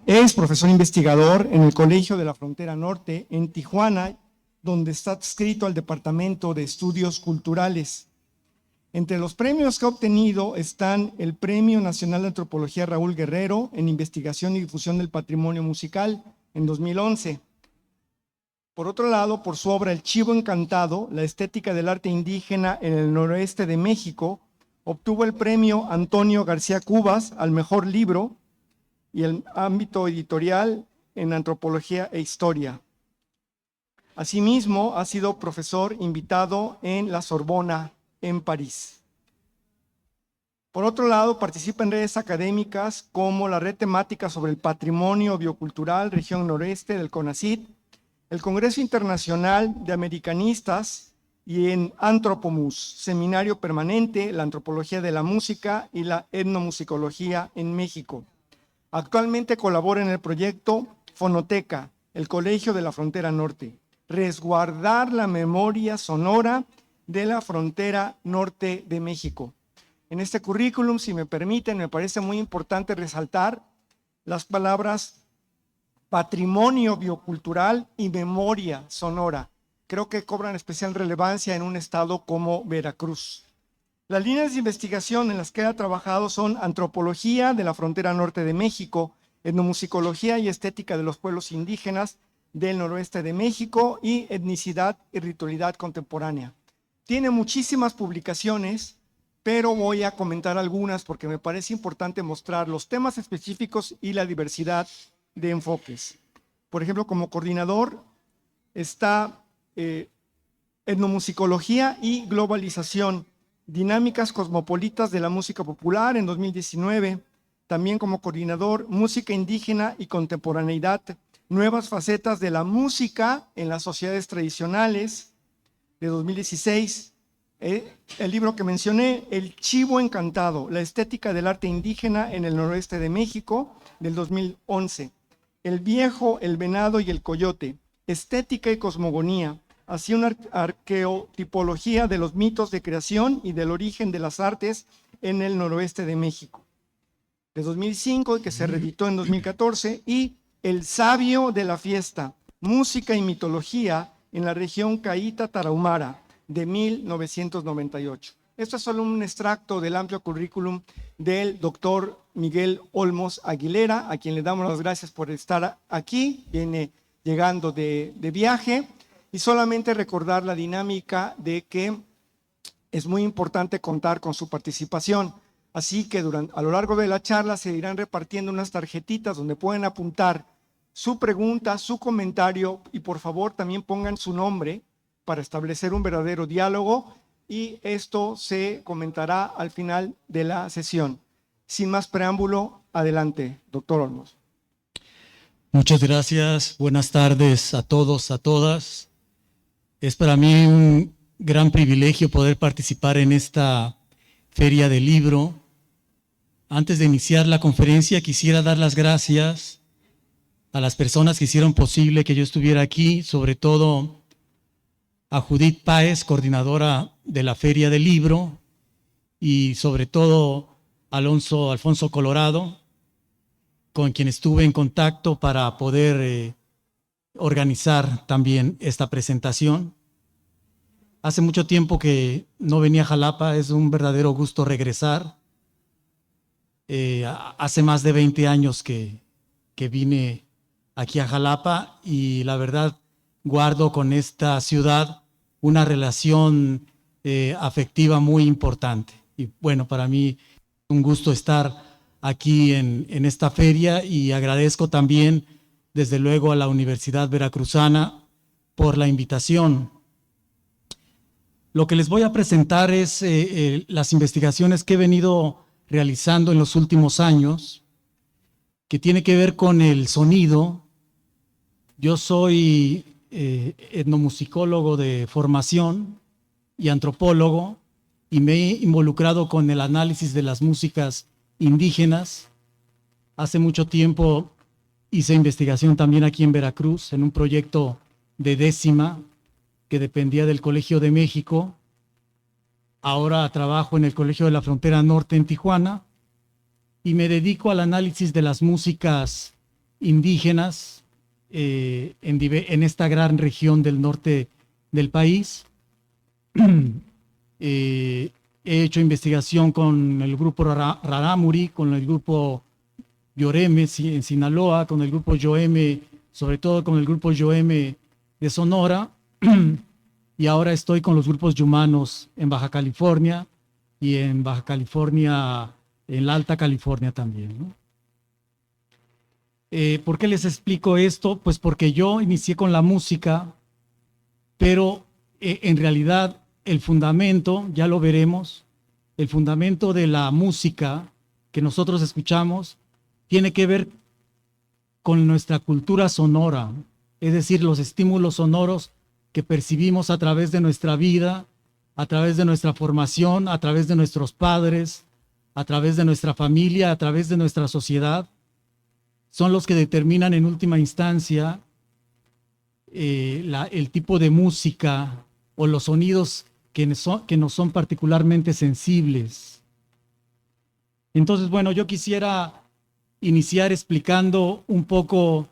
Es profesor investigador en el Colegio de la Frontera Norte en Tijuana, donde está adscrito al Departamento de Estudios Culturales. Entre los premios que ha obtenido están el Premio Nacional de Antropología Raúl Guerrero en Investigación y Difusión del Patrimonio Musical en 2011. Por otro lado, por su obra El Chivo Encantado, la estética del arte indígena en el noroeste de México, obtuvo el Premio Antonio García Cubas al mejor libro y el ámbito editorial en Antropología e Historia. Asimismo, ha sido profesor invitado en la Sorbona, en París. Por otro lado, participa en redes académicas como la Red Temática sobre el Patrimonio Biocultural Región Noreste del CONACYT, el Congreso Internacional de Americanistas y en Anthropomus, Seminario Permanente, la Antropología de la Música y la Etnomusicología en México. Actualmente colabora en el proyecto Fonoteca, el Colegio de la Frontera Norte, resguardar la memoria sonora de la frontera norte de México. En este currículum, si me permiten, me parece muy importante resaltar las palabras patrimonio biocultural y memoria sonora. Creo que cobran especial relevancia en un estado como Veracruz. Las líneas de investigación en las que ha trabajado son antropología de la frontera norte de México, etnomusicología y estética de los pueblos indígenas del noroeste de México y etnicidad y ritualidad contemporánea. Tiene muchísimas publicaciones, pero voy a comentar algunas porque me parece importante mostrar los temas específicos y la diversidad de enfoques. Por ejemplo, como coordinador está etnomusicología y globalización, dinámicas cosmopolitas de la música popular en 2019, también como coordinador música indígena y contemporaneidad, nuevas facetas de la música en las sociedades tradicionales de 2016, el libro que mencioné, El Chivo Encantado, la estética del arte indígena en el noroeste de México, del 2011, El Viejo, el Venado y el Coyote, estética y cosmogonía, así una arqueotipología de los mitos de creación y del origen de las artes en el noroeste de México, de 2005 y que se reeditó en 2014, y El Sabio de la Fiesta, música y mitología en la región Caíta Tarahumara, de 1998. Esto es solo un extracto del amplio currículum del doctor Miguel Olmos Aguilera, a quien le damos las gracias por estar aquí, viene llegando de viaje, y solamente recordar la dinámica de que es muy importante contar con su participación. Así que a lo largo de la charla se irán repartiendo unas tarjetitas donde pueden apuntar su pregunta, su comentario, y por favor también pongan su nombre para establecer un verdadero diálogo, y esto se comentará al final de la sesión. Sin más preámbulo, adelante, doctor Olmos. Muchas gracias, buenas tardes a todos, a todas. Es para mí un gran privilegio poder participar en esta feria del libro. Antes de iniciar la conferencia, quisiera dar las gracias a las personas que hicieron posible que yo estuviera aquí, sobre todo a Judith Páez, coordinadora de la Feria del Libro, y sobre todo a Alfonso Colorado, con quien estuve en contacto para poder organizar también esta presentación. Hace mucho tiempo que no venía a Jalapa, es un verdadero gusto regresar. Hace más de 20 años que vine aquí a Jalapa, y la verdad guardo con esta ciudad una relación afectiva muy importante. Y bueno, para mí es un gusto estar aquí en esta feria, y agradezco también, desde luego, a la Universidad Veracruzana por la invitación. Lo que les voy a presentar es las investigaciones que he venido realizando en los últimos años, que tiene que ver con el sonido. Yo soy etnomusicólogo de formación y antropólogo, y me he involucrado con el análisis de las músicas indígenas. Hace mucho tiempo hice investigación también aquí en Veracruz, en un proyecto de décima que dependía del Colegio de México. Ahora trabajo en el Colegio de la Frontera Norte en Tijuana, y me dedico al análisis de las músicas indígenas en esta gran región del norte del país. He hecho investigación con el grupo Rarámuri, con el grupo Yoreme en Sinaloa, con el grupo Yoeme, sobre todo con el grupo Yoeme de Sonora, y ahora estoy con los grupos yumanos en Baja California y en Baja California, en la Alta California también, ¿no? ¿Por qué les explico esto? Pues porque yo inicié con la música, pero en realidad el fundamento, ya lo veremos, el fundamento de la música que nosotros escuchamos tiene que ver con nuestra cultura sonora, es decir, los estímulos sonoros que percibimos a través de nuestra vida, a través de nuestra formación, a través de nuestros padres, a través de nuestra familia, a través de nuestra sociedad, son los que determinan en última instancia el tipo de música o los sonidos que nos son particularmente sensibles. Entonces, bueno, yo quisiera iniciar explicando un poco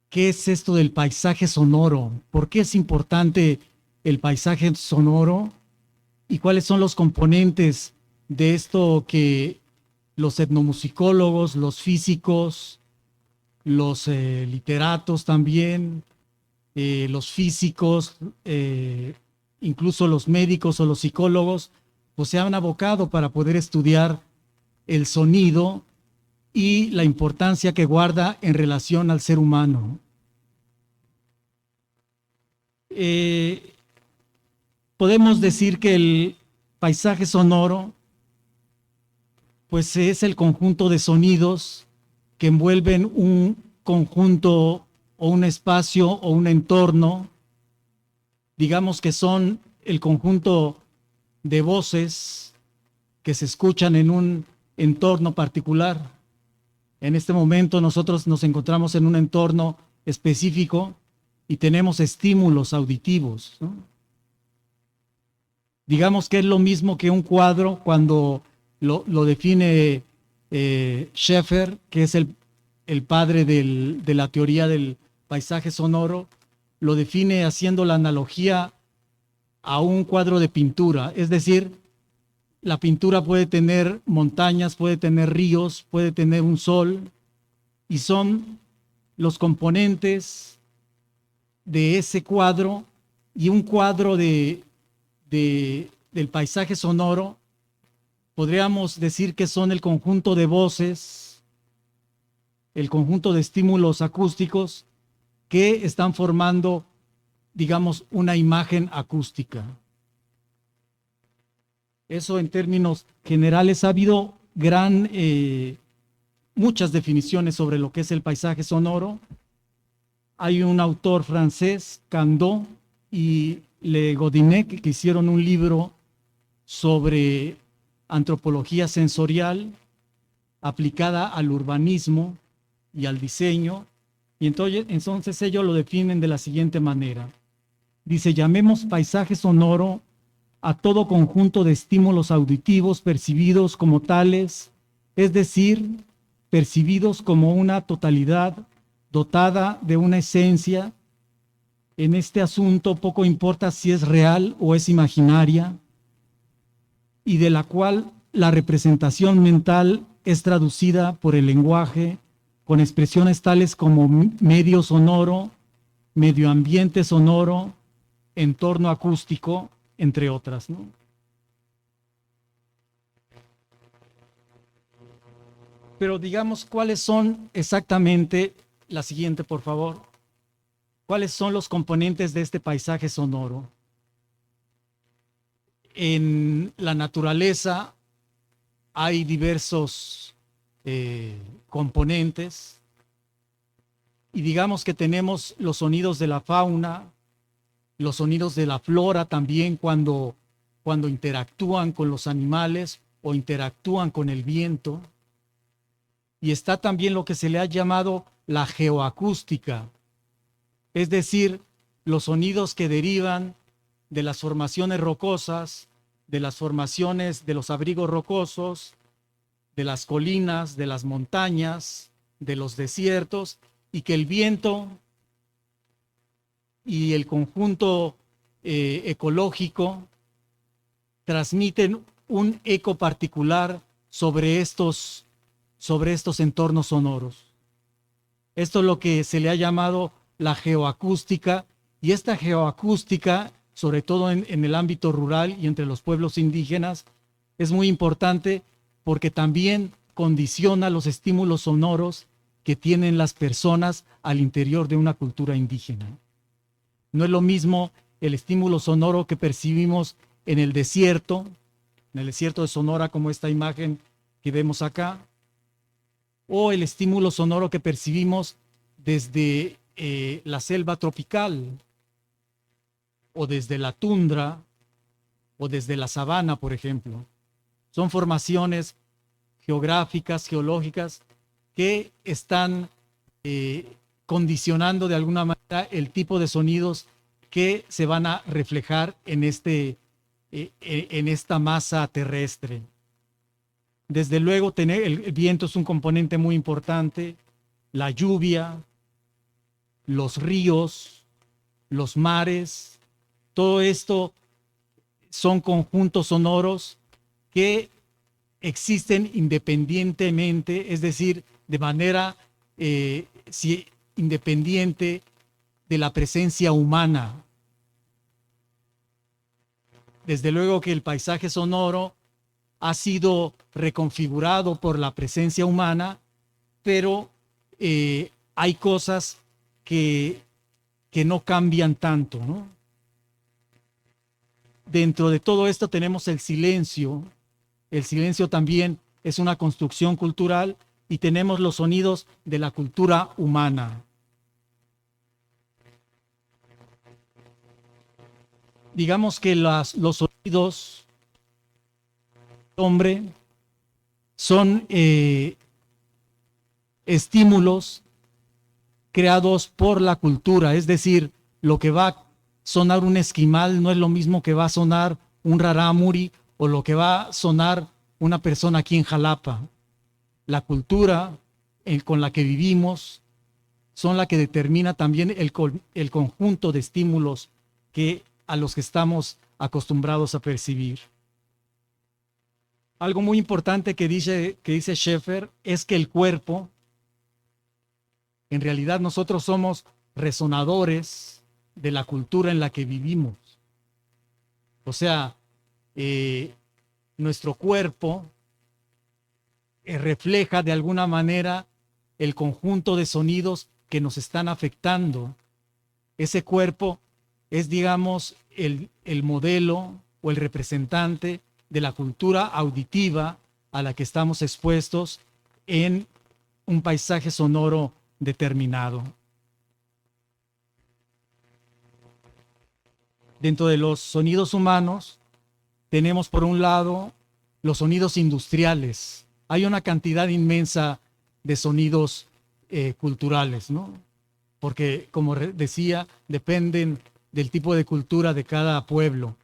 qué es esto del paisaje sonoro, por qué es importante el paisaje sonoro y cuáles son los componentes de esto que los etnomusicólogos, los físicos, los literatos también, los físicos, incluso los médicos o los psicólogos, pues se han abocado para poder estudiar el sonido y la importancia que guarda en relación al ser humano. Podemos decir que el paisaje sonoro pues es el conjunto de sonidos que envuelven un conjunto o un espacio o un entorno. Digamos que son el conjunto de voces que se escuchan en un entorno particular. En este momento nosotros nos encontramos en un entorno específico y tenemos estímulos auditivos, ¿no? Digamos que es lo mismo que un cuadro cuando lo define Schaeffer, que es el padre de la teoría del paisaje sonoro, lo define haciendo la analogía a un cuadro de pintura. Es decir, la pintura puede tener montañas, puede tener ríos, puede tener un sol, y son los componentes de ese cuadro, y un cuadro del paisaje sonoro podríamos decir que son el conjunto de voces, el conjunto de estímulos acústicos que están formando, digamos, una imagen acústica. Eso en términos generales. Ha habido muchas definiciones sobre lo que es el paisaje sonoro. Hay un autor francés, Candot y Le Godinec, que hicieron un libro sobre antropología sensorial aplicada al urbanismo y al diseño, y entonces ellos lo definen de la siguiente manera. Dice: llamemos paisaje sonoro a todo conjunto de estímulos auditivos percibidos como tales, es decir, percibidos como una totalidad dotada de una esencia. En este asunto poco importa si es real o es imaginaria, y de la cual la representación mental es traducida por el lenguaje con expresiones tales como medio sonoro, medio ambiente sonoro, entorno acústico, entre otras, ¿no? Pero digamos, ¿cuáles son exactamente? La siguiente, por favor. ¿Cuáles son los componentes de este paisaje sonoro? En la naturaleza hay diversos componentes, y digamos que tenemos los sonidos de la fauna, los sonidos de la flora también cuando interactúan con los animales o interactúan con el viento. Y está también lo que se le ha llamado la geoacústica, es decir, los sonidos que derivan de las formaciones rocosas, de las formaciones de los abrigos rocosos, de las colinas, de las montañas, de los desiertos, y que el viento y el conjunto ecológico transmiten un eco particular sobre estos entornos sonoros. Esto es lo que se le ha llamado la geoacústica, y esta geoacústica, sobre todo en el ámbito rural y entre los pueblos indígenas, es muy importante porque también condiciona los estímulos sonoros que tienen las personas al interior de una cultura indígena. No es lo mismo el estímulo sonoro que percibimos en el desierto de Sonora, como esta imagen que vemos acá, o el estímulo sonoro que percibimos desde la selva tropical, o desde la tundra, o desde la sabana, por ejemplo. Son formaciones geográficas, geológicas, que están condicionando de alguna manera el tipo de sonidos que se van a reflejar en esta masa terrestre. Desde luego, el viento es un componente muy importante, la lluvia, los ríos, los mares, todo esto son conjuntos sonoros que existen independientemente, es decir, de manera independiente de la presencia humana. Desde luego que el paisaje sonoro ha sido reconfigurado por la presencia humana, pero hay cosas que no cambian tanto, ¿no? Dentro de todo esto tenemos el silencio. El silencio también es una construcción cultural, y tenemos los sonidos de la cultura humana. Digamos que los sonidos del hombre son estímulos creados por la cultura, es decir, lo que va a sonar un esquimal no es lo mismo que va a sonar un rarámuri o lo que va a sonar una persona aquí en Jalapa. La cultura con la que vivimos son la que determina también el conjunto de estímulos a los que estamos acostumbrados a percibir. Algo muy importante que dice Schaeffer es que el cuerpo, en realidad nosotros somos resonadores de la cultura en la que vivimos. O sea, nuestro cuerpo refleja de alguna manera el conjunto de sonidos que nos están afectando. Ese cuerpo es, digamos, el modelo o el representante de la cultura auditiva a la que estamos expuestos en un paisaje sonoro determinado. Dentro de los sonidos humanos tenemos, por un lado, los sonidos industriales. Hay una cantidad inmensa de sonidos culturales, ¿no? Porque, como decía, dependen del tipo de cultura de cada pueblo.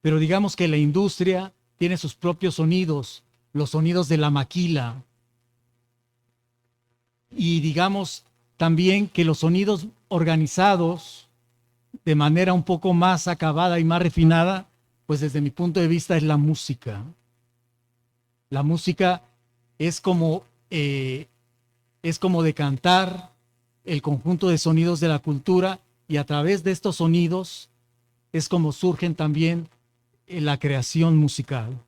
Pero digamos que la industria tiene sus propios sonidos, los sonidos de la maquila. Y digamos también que los sonidos organizados de manera un poco más acabada y más refinada, pues desde mi punto de vista es la música. La música es como decantar el conjunto de sonidos de la cultura, y a través de estos sonidos es como surgen también la creación musical.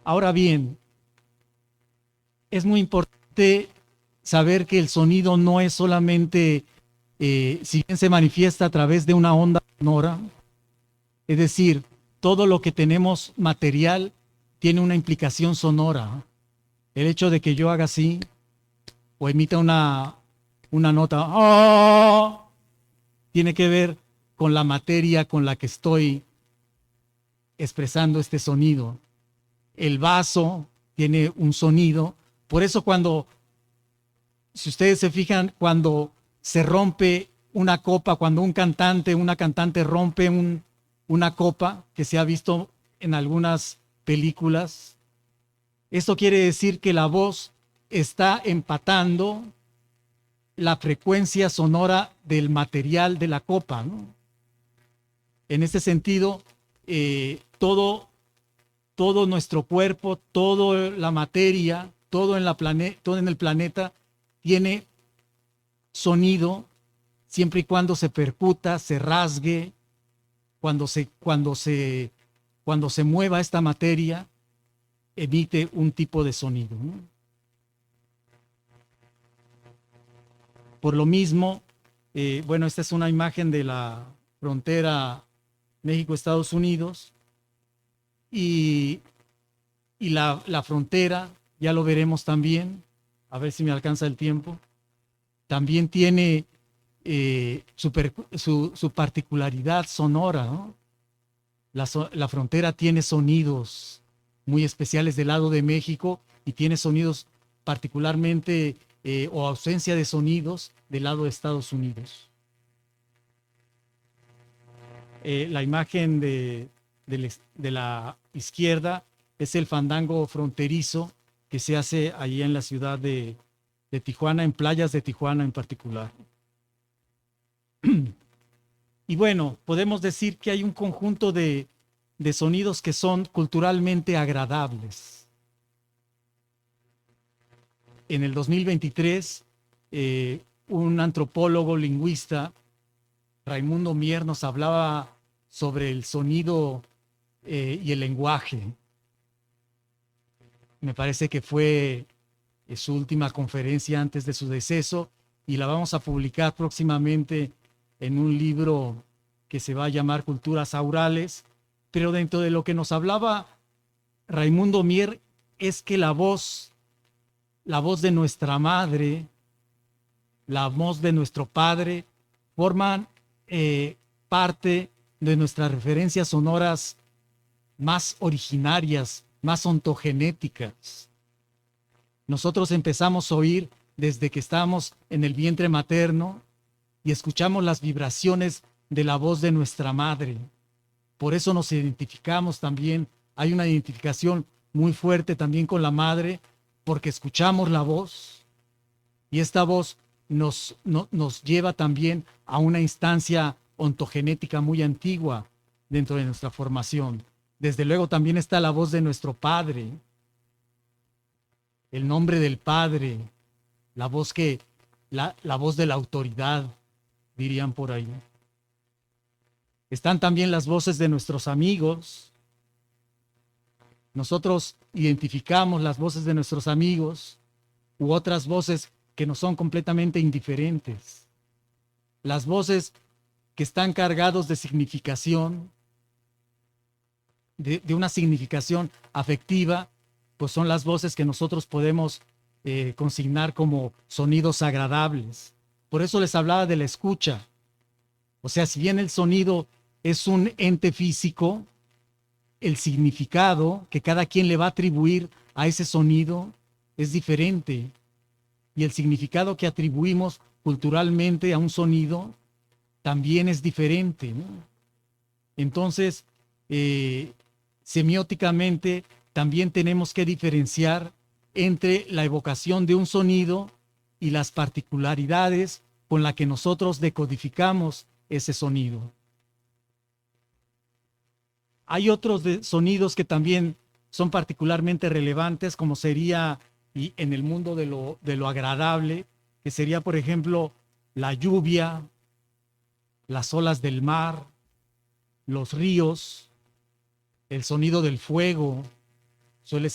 Ahora bien, es muy importante saber que el sonido no es solamente, si bien se manifiesta a través de una onda sonora, es decir, todo lo que tenemos material tiene una implicación sonora. El hecho de que yo haga así o emita una nota, ¡oh!, tiene que ver con la materia con la que estoy expresando este sonido. El vaso tiene un sonido. Por eso si ustedes se fijan, cuando se rompe una copa, cuando una cantante rompe una copa, que se ha visto en algunas películas. Esto quiere decir que la voz está empatando la frecuencia sonora del material de la copa, ¿no? En este sentido, todo nuestro cuerpo, toda la materia, todo en el planeta tiene sonido siempre y cuando se percuta, se rasgue, cuando se mueva esta materia, emite un tipo de sonido, ¿no? Por lo mismo, bueno, esta es una imagen de la frontera México-Estados Unidos y la frontera, ya lo veremos también, a ver si me alcanza el tiempo, también tiene su particularidad sonora, ¿no? La frontera tiene sonidos muy especiales del lado de México y tiene sonidos particularmente o ausencia de sonidos del lado de Estados Unidos. La imagen de la izquierda es el fandango fronterizo que se hace allí en la ciudad de Tijuana, en playas de Tijuana en particular. Y bueno, podemos decir que hay un conjunto de sonidos que son culturalmente agradables. En el 2023, un antropólogo lingüista, Raimundo Mier, nos hablaba sobre el sonido y el lenguaje. Me parece que fue su última conferencia antes de su deceso y la vamos a publicar próximamente en un libro que se va a llamar Culturas Aurales. Pero dentro de lo que nos hablaba Raimundo Mier es que la voz de nuestra madre, la voz de nuestro padre, forman parte de nuestras referencias sonoras más originarias, más ontogenéticas. Nosotros empezamos a oír desde que estábamos en el vientre materno y escuchamos las vibraciones de la voz de nuestra madre. Por eso nos identificamos también, hay una identificación muy fuerte también con la madre, porque escuchamos la voz y esta voz nos lleva también a una instancia ontogenética muy antigua dentro de nuestra formación. Desde luego también está la voz de nuestro padre, el nombre del padre, la voz de la autoridad, dirían por ahí. Están también las voces de nuestros amigos. Nosotros identificamos las voces de nuestros amigos u otras voces que nos son completamente indiferentes. Las voces que están cargados de significación, de una significación afectiva, pues son las voces que nosotros podemos consignar como sonidos agradables. Por eso les hablaba de la escucha. O sea, si bien el sonido es un ente físico, el significado que cada quien le va a atribuir a ese sonido es diferente. Y el significado que atribuimos culturalmente a un sonido también es diferente, ¿no? Entonces, semióticamente, también tenemos que diferenciar entre la evocación de un sonido y las particularidades con las que nosotros decodificamos ese sonido. Hay otros sonidos que también son particularmente relevantes, como sería, y en el mundo de lo agradable, que sería, por ejemplo, la lluvia, las olas del mar, los ríos, el sonido del fuego, suele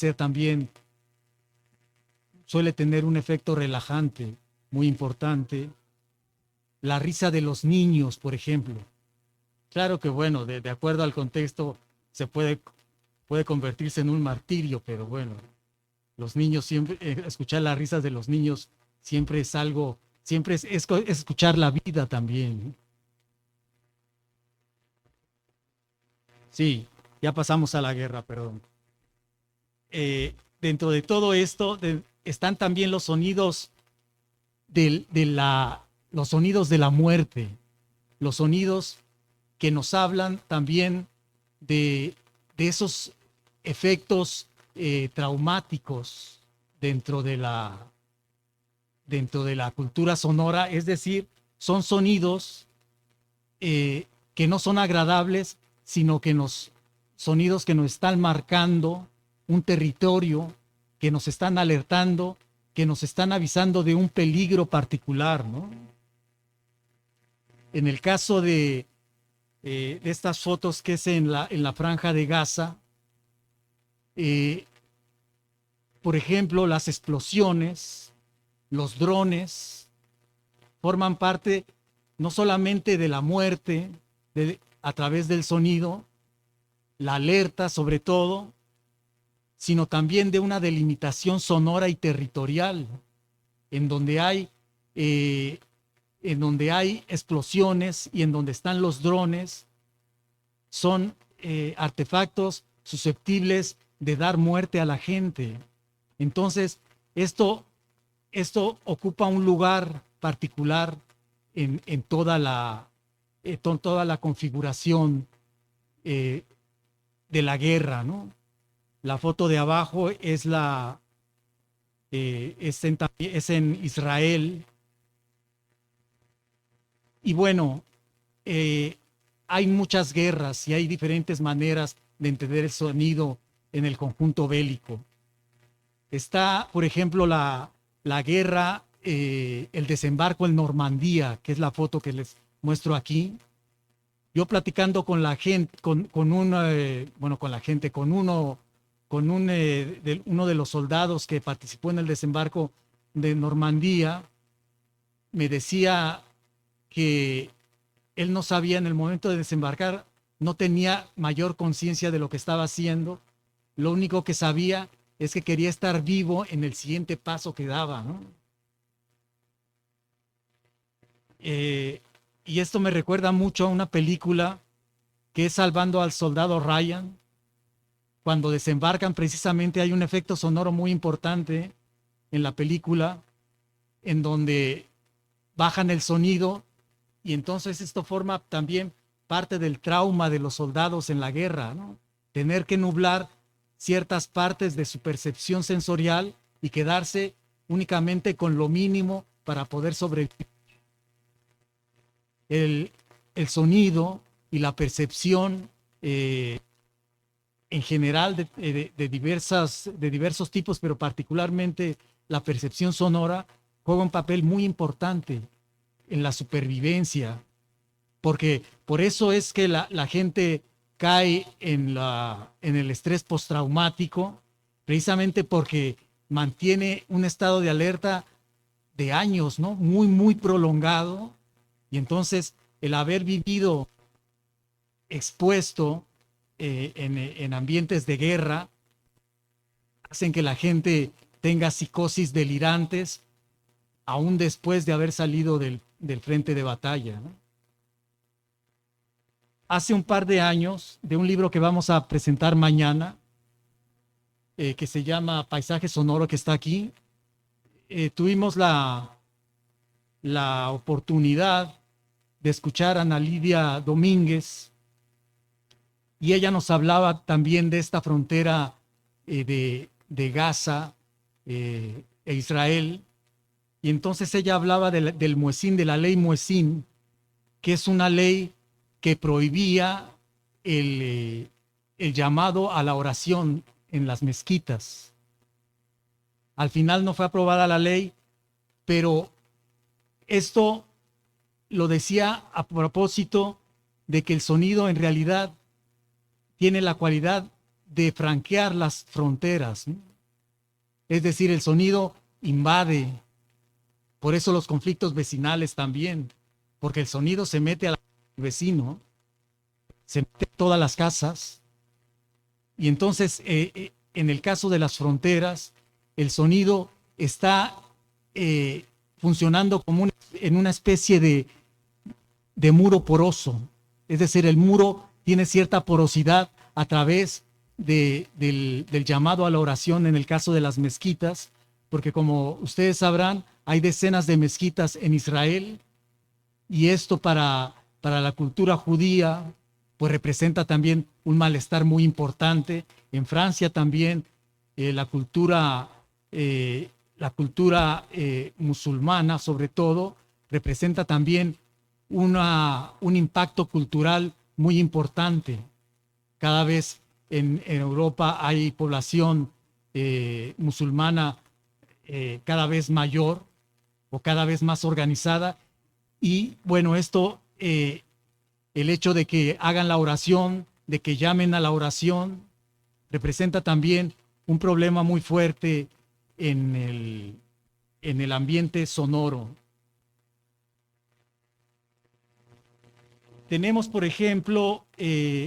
tener un efecto relajante muy importante. La risa de los niños, por ejemplo. Claro que bueno, de acuerdo al contexto se puede convertirse en un martirio, pero bueno, los niños siempre, escuchar las risas de los niños siempre es algo, siempre es escuchar la vida también. Sí, ya pasamos a la guerra, perdón. Dentro de todo esto están también los sonidos los sonidos de la muerte, los sonidos que nos hablan también de esos efectos traumáticos dentro de la cultura sonora, es decir, son sonidos que no son agradables, sino que sonidos que nos están marcando un territorio, que nos están alertando, que nos están avisando de un peligro particular, ¿no? En el caso de estas fotos que es en la franja de Gaza, por ejemplo, las explosiones, los drones, forman parte no solamente de la muerte a través del sonido, la alerta sobre todo, sino también de una delimitación sonora y territorial, en donde hay explosiones y en donde están los drones, son artefactos susceptibles de dar muerte a la gente. Entonces, esto ocupa un lugar particular en toda la configuración de la guerra, ¿no? La foto de abajo es en Israel. Y bueno, hay muchas guerras y hay diferentes maneras de entender el sonido en el conjunto bélico. Está, por ejemplo, la guerra, el desembarco en Normandía, que es la foto que les muestro aquí. Yo platicando con la gente, con uno de los soldados que participó en el desembarco de Normandía, me decía que él no sabía en el momento de desembarcar, no tenía mayor conciencia de lo que estaba haciendo. Lo único que sabía es que quería estar vivo en el siguiente paso que daba, ¿no? Y esto me recuerda mucho a una película que es Salvando al Soldado Ryan. Cuando desembarcan, precisamente hay un efecto sonoro muy importante en la película, en donde bajan el sonido, y entonces esto forma también parte del trauma de los soldados en la guerra, ¿no? Tener que nublar ciertas partes de su percepción sensorial y quedarse únicamente con lo mínimo para poder sobrevivir. El sonido y la percepción en general de diversos tipos, pero particularmente la percepción sonora, juega un papel muy importante en la supervivencia, porque por eso es que la gente cae en el estrés postraumático, precisamente porque mantiene un estado de alerta de años, ¿no? Muy, muy prolongado, y entonces el haber vivido expuesto en ambientes de guerra hacen que la gente tenga psicosis delirantes aún después de haber salido del frente de batalla, ¿no? Hace un par de años, de un libro que vamos a presentar mañana, que se llama Paisaje Sonoro, que está aquí, tuvimos la oportunidad de escuchar a Ana Lidia Domínguez, y ella nos hablaba también de esta frontera de Gaza e Israel. Y entonces ella hablaba del muezín, de la ley muezín, que es una ley que prohibía el llamado a la oración en las mezquitas. Al final no fue aprobada la ley, pero esto lo decía a propósito de que el sonido en realidad tiene la cualidad de franquear las fronteras, ¿no? Es decir, el sonido invade. Por eso los conflictos vecinales también, porque el sonido se mete al vecino, se mete a todas las casas, y entonces en el caso de las fronteras, el sonido está funcionando como en una especie de muro poroso. Es decir, el muro tiene cierta porosidad a través del llamado a la oración en el caso de las mezquitas, porque como ustedes sabrán, hay decenas de mezquitas en Israel, y esto para la cultura judía pues representa también un malestar muy importante. En Francia también la cultura musulmana, sobre todo, representa también un impacto cultural muy importante. Cada vez en Europa hay población musulmana cada vez mayor o cada vez más organizada. Y bueno, esto, el hecho de que hagan la oración, de que llamen a la oración, representa también un problema muy fuerte en el ambiente sonoro. Tenemos, por ejemplo,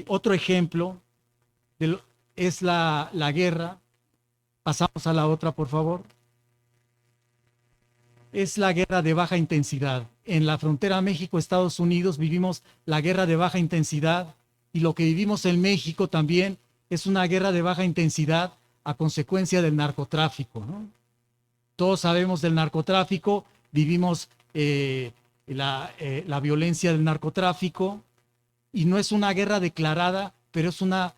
otro ejemplo, es la guerra. Pasamos a la otra, por favor. Es la guerra de baja intensidad. En la frontera México-Estados Unidos vivimos la guerra de baja intensidad, y lo que vivimos en México también es una guerra de baja intensidad a consecuencia del narcotráfico, ¿no? Todos sabemos del narcotráfico, vivimos la violencia del narcotráfico, y no es una guerra declarada, pero es una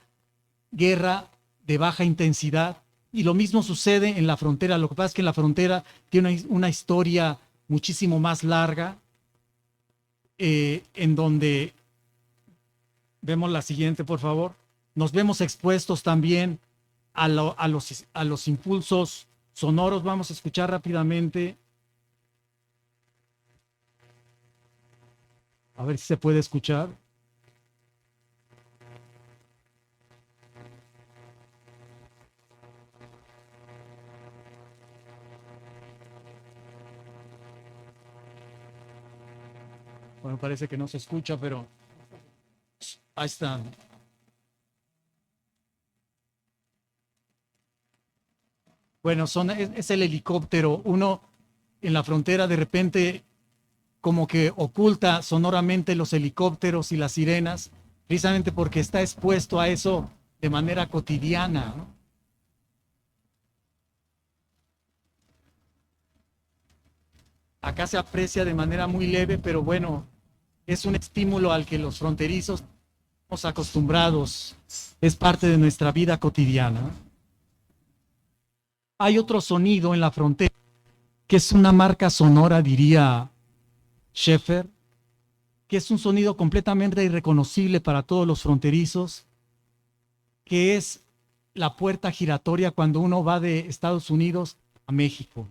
guerra de baja intensidad. Y lo mismo sucede en la frontera. Lo que pasa es que en la frontera tiene una historia muchísimo más larga, en donde vemos la siguiente, por favor. Nos vemos expuestos también a los impulsos sonoros. Vamos a escuchar rápidamente. A ver si se puede escuchar. Bueno, parece que no se escucha, pero ahí están. Bueno, es el helicóptero. Uno en la frontera de repente como que oculta sonoramente los helicópteros y las sirenas, precisamente porque está expuesto a eso de manera cotidiana, ¿no? Acá se aprecia de manera muy leve, pero bueno, es un estímulo al que los fronterizos estamos acostumbrados. Es parte de nuestra vida cotidiana. Hay otro sonido en la frontera que es una marca sonora, diría Schaeffer, que es un sonido completamente irreconocible para todos los fronterizos, que es la puerta giratoria cuando uno va de Estados Unidos a México.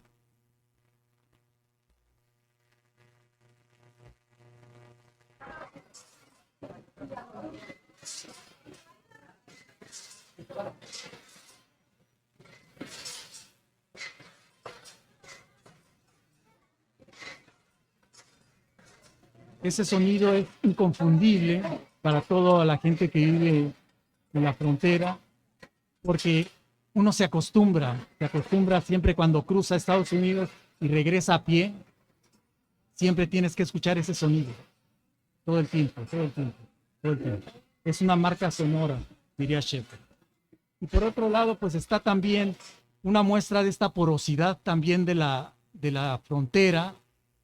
Ese sonido es inconfundible para toda la gente que vive en la frontera, porque uno se acostumbra siempre cuando cruza Estados Unidos y regresa a pie, siempre tienes que escuchar ese sonido, todo el tiempo. Es una marca sonora, diría Schaeffer. Y por otro lado, pues está también una muestra de esta porosidad también de la frontera,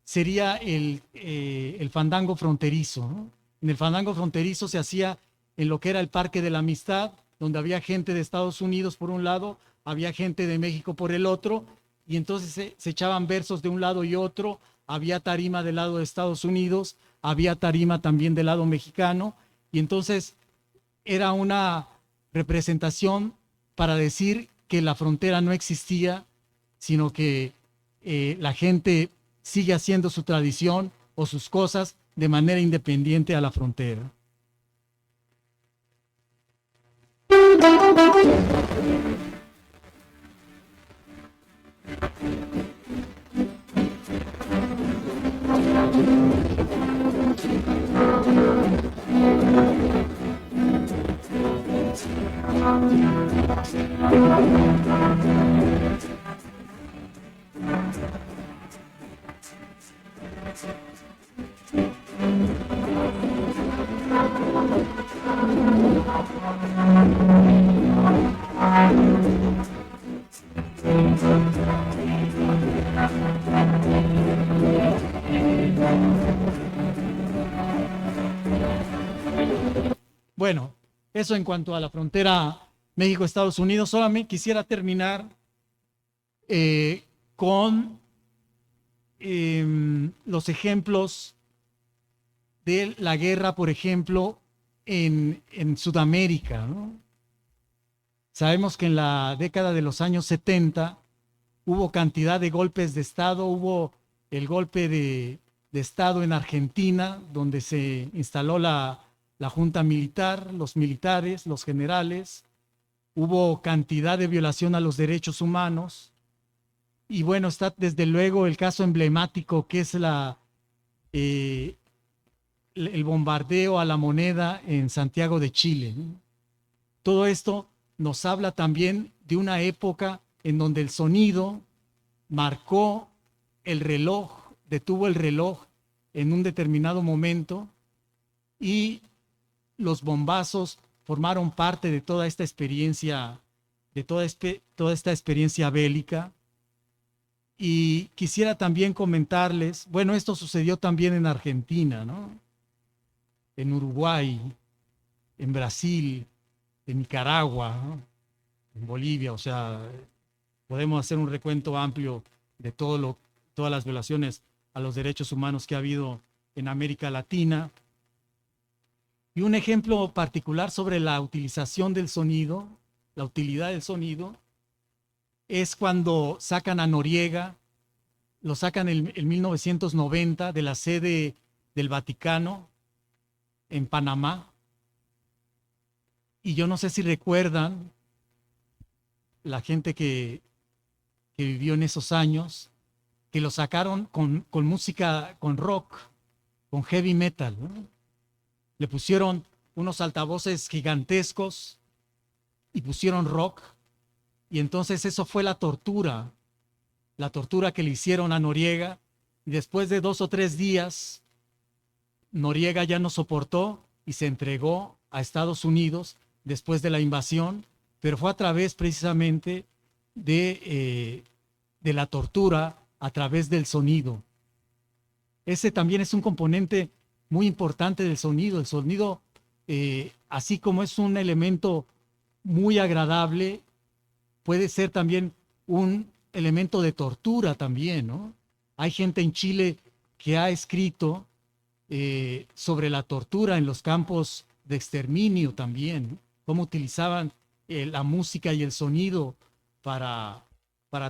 sería el fandango fronterizo, ¿no? En el fandango fronterizo se hacía en lo que era el Parque de la Amistad, donde había gente de Estados Unidos por un lado, había gente de México por el otro, y entonces se echaban versos de un lado y otro, había tarima del lado de Estados Unidos, había tarima también del lado mexicano, y entonces era una representación para decir que la frontera no existía, sino que la gente sigue haciendo su tradición o sus cosas de manera independiente a la frontera. Bueno, eso en cuanto a la frontera México-Estados Unidos. Solamente quisiera terminar con los ejemplos de la guerra, por ejemplo, en Sudamérica, ¿no? Sabemos que en la década de los años 70 hubo cantidad de golpes de Estado, hubo el golpe de Estado en Argentina, donde se instaló la junta militar, los militares, los generales, hubo cantidad de violación a los derechos humanos, y bueno, está desde luego el caso emblemático que es el bombardeo a la moneda en Santiago de Chile, ¿no? Todo esto nos habla también de una época en donde el sonido marcó el reloj, detuvo el reloj en un determinado momento, y los bombazos formaron parte de toda esta experiencia, de toda esta experiencia bélica. Y quisiera también comentarles, bueno, esto sucedió también en Argentina, ¿no? En Uruguay, en Brasil, en Nicaragua, ¿no? En Bolivia, o sea, podemos hacer un recuento amplio de todas las violaciones a los derechos humanos que ha habido en América Latina. Y un ejemplo particular sobre la utilización del sonido, la utilidad del sonido, es cuando sacan a Noriega, lo sacan en 1990 de la sede del Vaticano en Panamá. Y yo no sé si recuerdan, la gente que vivió en esos años, que lo sacaron con música, con rock, con heavy metal, ¿no? Le pusieron unos altavoces gigantescos y pusieron rock, y entonces eso fue la tortura que le hicieron a Noriega, y después de 2 o 3 días, Noriega ya no soportó y se entregó a Estados Unidos después de la invasión, pero fue a través precisamente de la tortura, a través del sonido. Ese también es un componente muy importante del sonido. El sonido, así como es un elemento muy agradable, puede ser también un elemento de tortura también, ¿no? Hay gente en Chile que ha escrito sobre la tortura en los campos de exterminio también, ¿no? Cómo utilizaban la música y el sonido para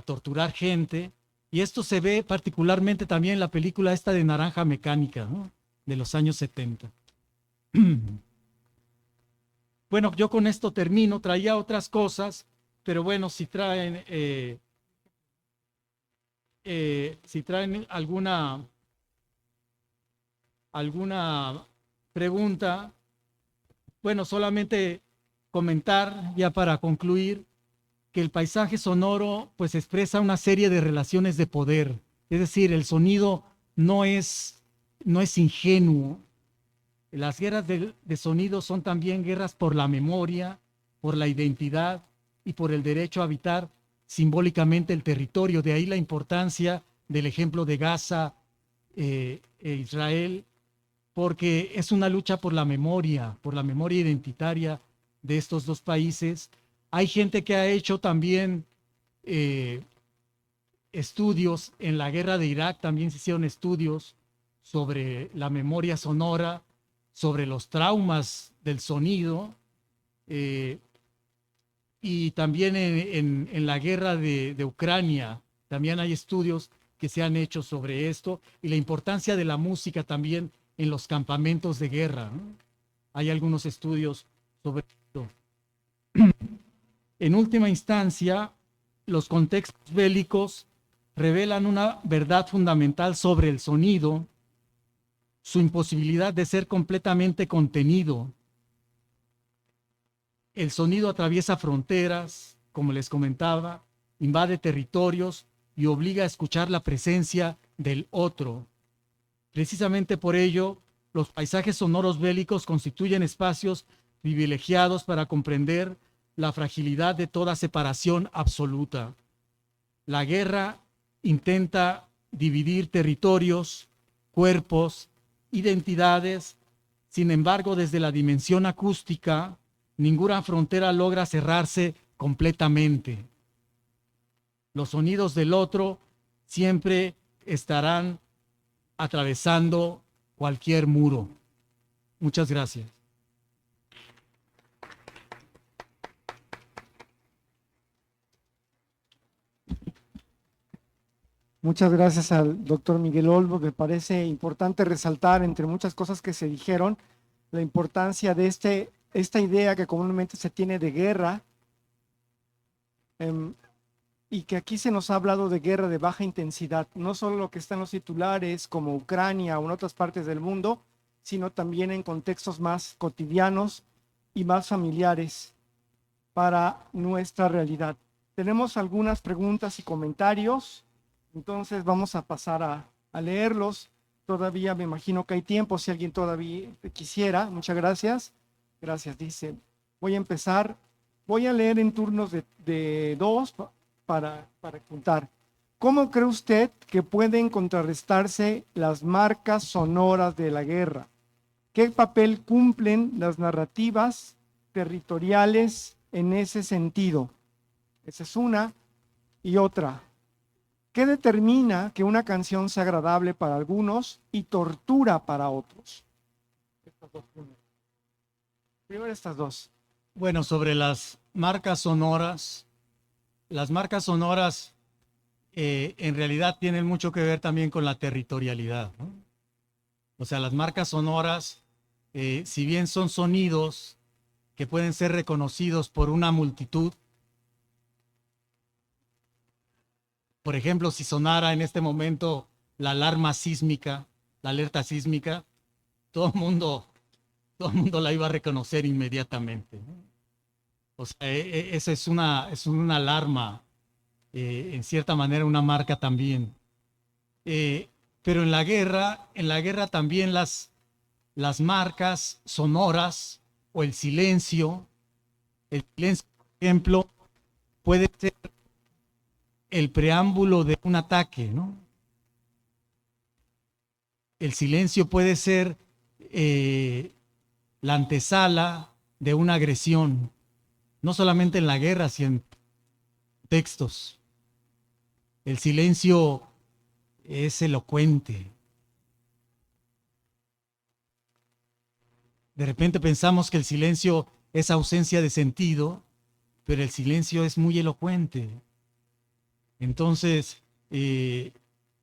torturar gente. Y esto se ve particularmente también en la película esta de Naranja Mecánica, ¿no? De los años 70. Bueno, yo con esto termino. Traía otras cosas, pero bueno, si traen alguna pregunta, bueno, solamente comentar ya para concluir que el paisaje sonoro pues expresa una serie de relaciones de poder. Es decir, el sonido no es ingenuo. Las guerras de sonido son también guerras por la memoria, por la identidad y por el derecho a habitar simbólicamente el territorio. De ahí la importancia del ejemplo de Gaza e Israel, porque es una lucha por la memoria identitaria de estos dos países. Hay gente que ha hecho también estudios en la guerra de Irak, también se hicieron estudios sobre la memoria sonora, sobre los traumas del sonido, y también en la guerra de Ucrania también hay estudios que se han hecho sobre esto, y la importancia de la música también en los campamentos de guerra, ¿no? Hay algunos estudios sobre esto. En última instancia, los contextos bélicos revelan una verdad fundamental sobre el sonido, su imposibilidad de ser completamente contenido. El sonido atraviesa fronteras, como les comentaba, invade territorios y obliga a escuchar la presencia del otro. Precisamente por ello, los paisajes sonoros bélicos constituyen espacios privilegiados para comprender la fragilidad de toda separación absoluta. La guerra intenta dividir territorios, cuerpos, identidades Sin embargo, desde la dimensión acústica, ninguna frontera logra cerrarse completamente. Los sonidos del otro siempre estarán atravesando cualquier muro. Muchas gracias. Muchas gracias al doctor Miguel Olmo. Me parece importante resaltar, entre muchas cosas que se dijeron, la importancia de esta idea que comúnmente se tiene de guerra, y que aquí se nos ha hablado de guerra de baja intensidad, no solo lo que está en los titulares como Ucrania o en otras partes del mundo, sino también en contextos más cotidianos y más familiares para nuestra realidad. Tenemos algunas preguntas y comentarios, entonces vamos a pasar a leerlos. Todavía me imagino que hay tiempo, si alguien todavía quisiera. Muchas gracias. Gracias, dice. Voy a empezar. Voy a leer en turnos de dos para contar. ¿Cómo cree usted que pueden contrarrestarse las marcas sonoras de la guerra? ¿Qué papel cumplen las narrativas territoriales en ese sentido? Esa es una. Y otra, ¿qué determina que una canción sea agradable para algunos y tortura para otros? Estas dos primero estas dos. Bueno, sobre las marcas sonoras en realidad tienen mucho que ver también con la territorialidad, ¿no? O sea, las marcas sonoras, si bien son sonidos que pueden ser reconocidos por una multitud, por ejemplo, si sonara en este momento la alarma sísmica, la alerta sísmica, todo el mundo la iba a reconocer inmediatamente, ¿no? O sea, esa es una alarma, en cierta manera una marca también. Pero en la guerra también las marcas sonoras o el silencio, por ejemplo, puede ser el preámbulo de un ataque, ¿no? El silencio puede ser la antesala de una agresión, no solamente en la guerra, sino en textos. El silencio es elocuente. De repente pensamos que el silencio es ausencia de sentido, pero el silencio es muy elocuente. Entonces, pues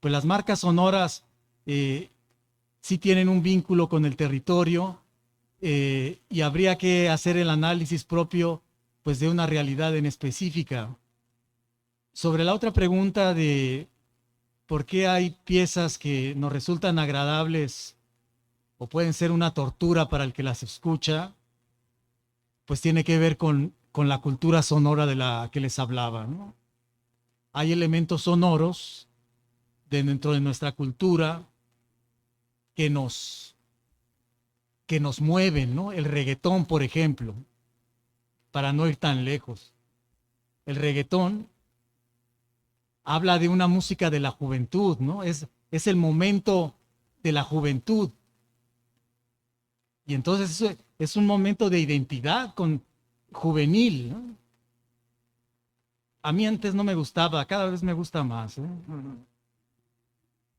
las marcas sonoras sí tienen un vínculo con el territorio, y habría que hacer el análisis propio pues de una realidad en específica. Sobre la otra pregunta de por qué hay piezas que nos resultan agradables o pueden ser una tortura para el que las escucha, pues tiene que ver con la cultura sonora de la que les hablaba, ¿no? Hay elementos sonoros dentro de nuestra cultura que nos mueven, ¿no? El reggaetón, por ejemplo, para no ir tan lejos. El reggaetón habla de una música de la juventud, ¿no? Es el momento de la juventud. Y entonces eso es un momento de identidad juvenil, ¿no? A mí antes no me gustaba, cada vez me gusta más, ¿eh?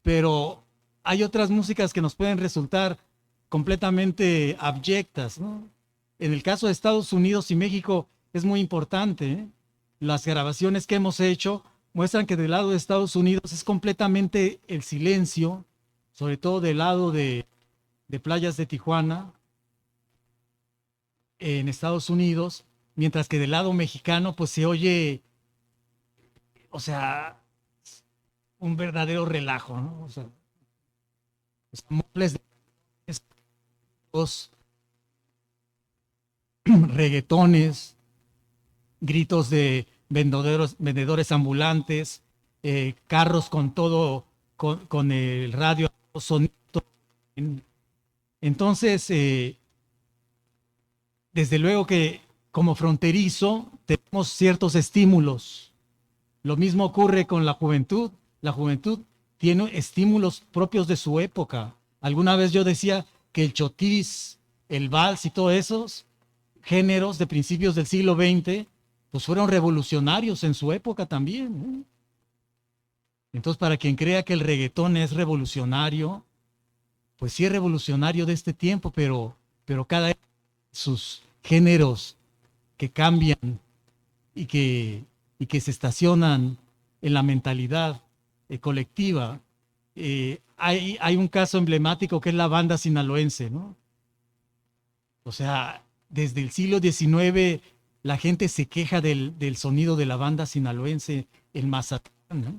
Pero hay otras músicas que nos pueden resultar completamente abyectas, ¿no? En el caso de Estados Unidos y México es muy importante, ¿eh? Las grabaciones que hemos hecho muestran que del lado de Estados Unidos es completamente el silencio, sobre todo del lado de playas de Tijuana, en Estados Unidos, mientras que del lado mexicano pues se oye, o sea, un verdadero relajo, ¿no? O sea, los reggaetones, gritos de vendedores ambulantes, carros con todo, con el radio sonido. Entonces, desde luego que como fronterizo tenemos ciertos estímulos. Lo mismo ocurre con la juventud. La juventud tiene estímulos propios de su época. Alguna vez yo decía que el chotis, el vals y todos esos géneros de principios del siglo XX, pues fueron revolucionarios en su época también, ¿eh? Entonces, para quien crea que el reggaetón es revolucionario, pues sí es revolucionario de este tiempo, pero cada sus géneros que cambian y que se estacionan en la mentalidad colectiva. Hay un caso emblemático que es la banda sinaloense, ¿no? O sea, desde el siglo XIX la gente se queja del sonido de la banda sinaloense en Mazatlán, ¿no?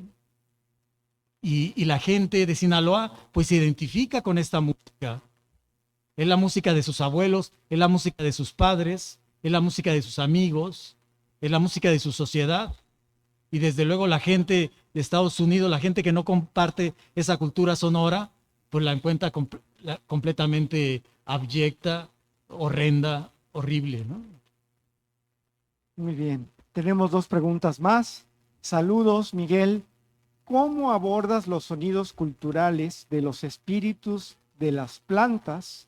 Y la gente de Sinaloa pues se identifica con esta música. Es la música de sus abuelos, es la música de sus padres, es la música de sus amigos, es la música de su sociedad. Y desde luego la gente de Estados Unidos, la gente que no comparte esa cultura sonora, pues la encuentra completamente abyecta, horrenda, horrible, ¿no? Muy bien. Tenemos dos preguntas más. Saludos, Miguel. ¿Cómo abordas los sonidos culturales de los espíritus de las plantas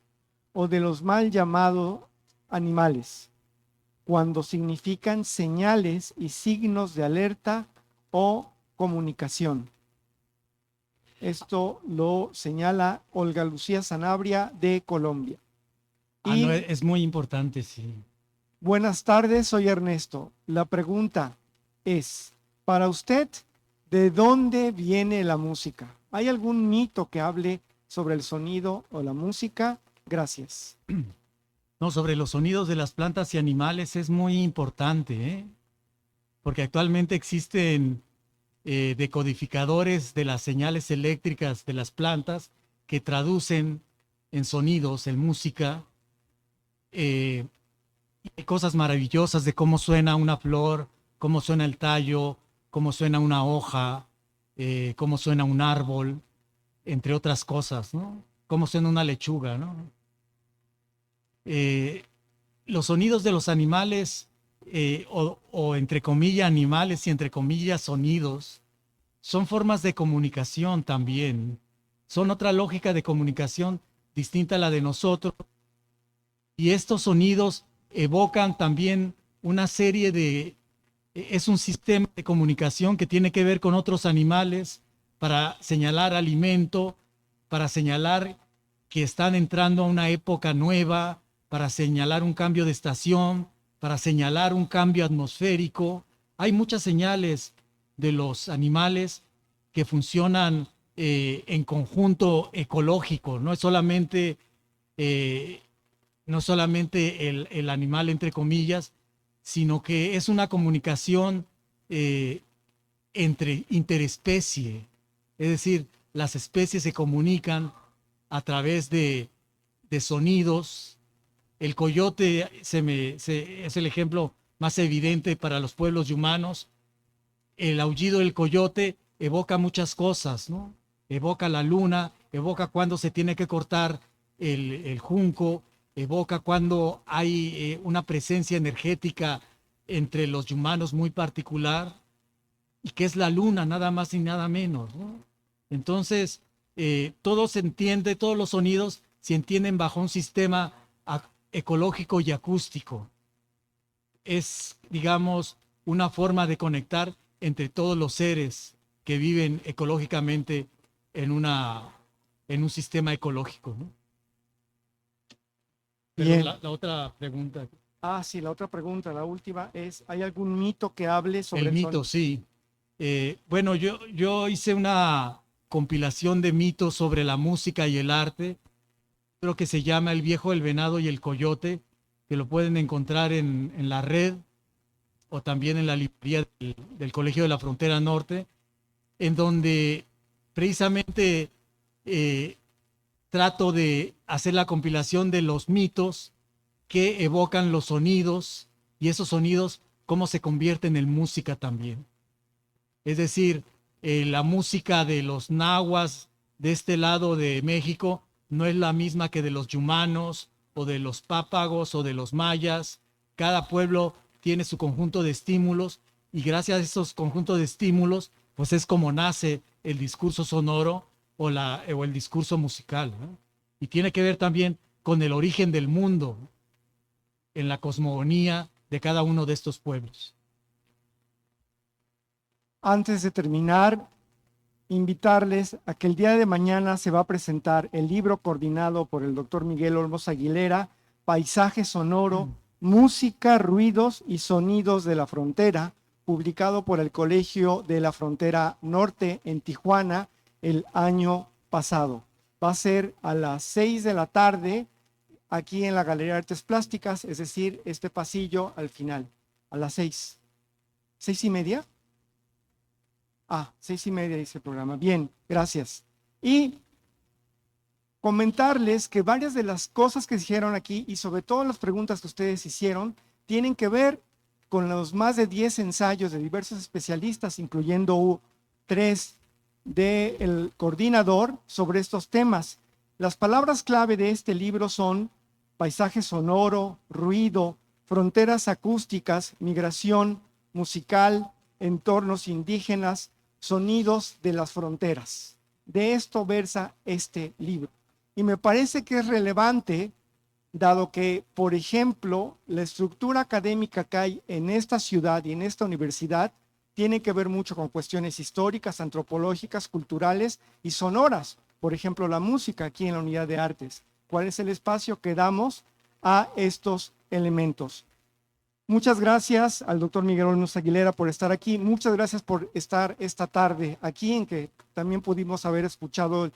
o de los mal llamados animales, cuando significan señales y signos de alerta o comunicación? Esto lo señala Olga Lucía Sanabria de Colombia. Y No, es muy importante, sí. buenas tardes, soy Ernesto. La pregunta es, para usted, ¿de dónde viene la música? ¿Hay algún mito que hable sobre el sonido o la música? Gracias. No, sobre los sonidos de las plantas y animales es muy importante, ¿eh? Porque actualmente existen decodificadores de las señales eléctricas de las plantas que traducen en sonidos, en música, hay cosas maravillosas de cómo suena una flor, cómo suena el tallo, cómo suena una hoja, cómo suena un árbol, entre otras cosas, ¿no? Cómo suena una lechuga, ¿no? Los sonidos de los animales, o entre comillas animales y entre comillas sonidos, son formas de comunicación también. Son otra lógica de comunicación distinta a la de nosotros. Y estos sonidos evocan también una serie de... Es un sistema de comunicación que tiene que ver con otros animales para señalar alimento, para señalar que están entrando a una época nueva, para señalar un cambio de estación, para señalar un cambio atmosférico. Hay muchas señales de los animales que funcionan en conjunto ecológico. No es solamente, no solamente el animal, entre comillas, sino que es una comunicación entre interespecie. Es decir, las especies se comunican a través de sonidos. El coyote es el ejemplo más evidente para los pueblos y humanos. El aullido del coyote evoca muchas cosas, ¿no? Evoca la luna, evoca cuando se tiene que cortar el junco, evoca cuando hay una presencia energética entre los humanos muy particular, y que es la luna, nada más y nada menos, ¿no? Entonces, todo se entiende, todos los sonidos se entienden bajo un sistema ecológico y acústico. Es, digamos, una forma de conectar entre todos los seres que viven ecológicamente en un sistema ecológico, ¿no? Pero Bien. la otra pregunta. Sí, la otra pregunta, la última es, ¿hay algún mito que hable sobre El mito, sí. Bueno, yo hice una compilación de mitos sobre la música y el arte, creo que se llama El viejo, el venado y el coyote, que lo pueden encontrar en la red o también en la librería del Colegio de la Frontera Norte, en donde precisamente trato de hacer la compilación de los mitos que evocan los sonidos, y esos sonidos cómo se convierten en música también. Es decir, la música de los nahuas de este lado de México no es la misma que de los yumanos o de los pápagos o de los mayas. Cada pueblo tiene su conjunto de estímulos, y gracias a esos conjuntos de estímulos, pues es como nace el discurso sonoro o el discurso musical, ¿no? y tiene que ver también con el origen del mundo en la cosmogonía de cada uno de estos pueblos. Antes de terminar, invitarles a que el día de mañana se va a presentar el libro coordinado por el doctor Miguel Olmos Aguilera, Paisaje Sonoro, Música, Ruidos y Sonidos de la Frontera, publicado por el Colegio de la Frontera Norte en Tijuana el año pasado. Va a ser a las 6 de la tarde aquí en la Galería de Artes Plásticas, es decir, este pasillo al final, a las 6. ¿6:30? 6:30 dice el programa. Bien, gracias. Y comentarles que varias de las cosas que se hicieron aquí y sobre todo las preguntas que ustedes hicieron tienen que ver con los más de 10 ensayos de diversos especialistas, incluyendo 3 del coordinador sobre estos temas. Las palabras clave de este libro son paisaje sonoro, ruido, fronteras acústicas, migración musical, entornos indígenas, sonidos de las fronteras. De esto versa este libro. Y me parece que es relevante, dado que, por ejemplo, la estructura académica que hay en esta ciudad y en esta universidad tiene que ver mucho con cuestiones históricas, antropológicas, culturales y sonoras. Por ejemplo, la música aquí en la Unidad de Artes. ¿Cuál es el espacio que damos a estos elementos? Muchas gracias al doctor Miguel Olmos Aguilera por estar aquí. Muchas gracias por estar esta tarde aquí, en que también pudimos haber escuchado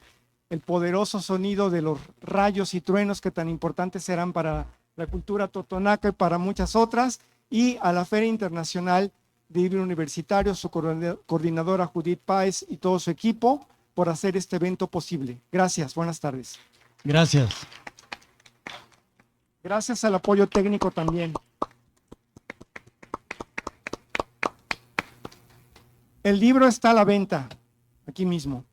el poderoso sonido de los rayos y truenos que tan importantes serán para la cultura totonaca y para muchas otras. Y a la Feria Internacional de Libro Universitario, su coordinadora Judith Páez y todo su equipo por hacer este evento posible. Gracias, buenas tardes. Gracias. Gracias al apoyo técnico también. El libro está a la venta, aquí mismo.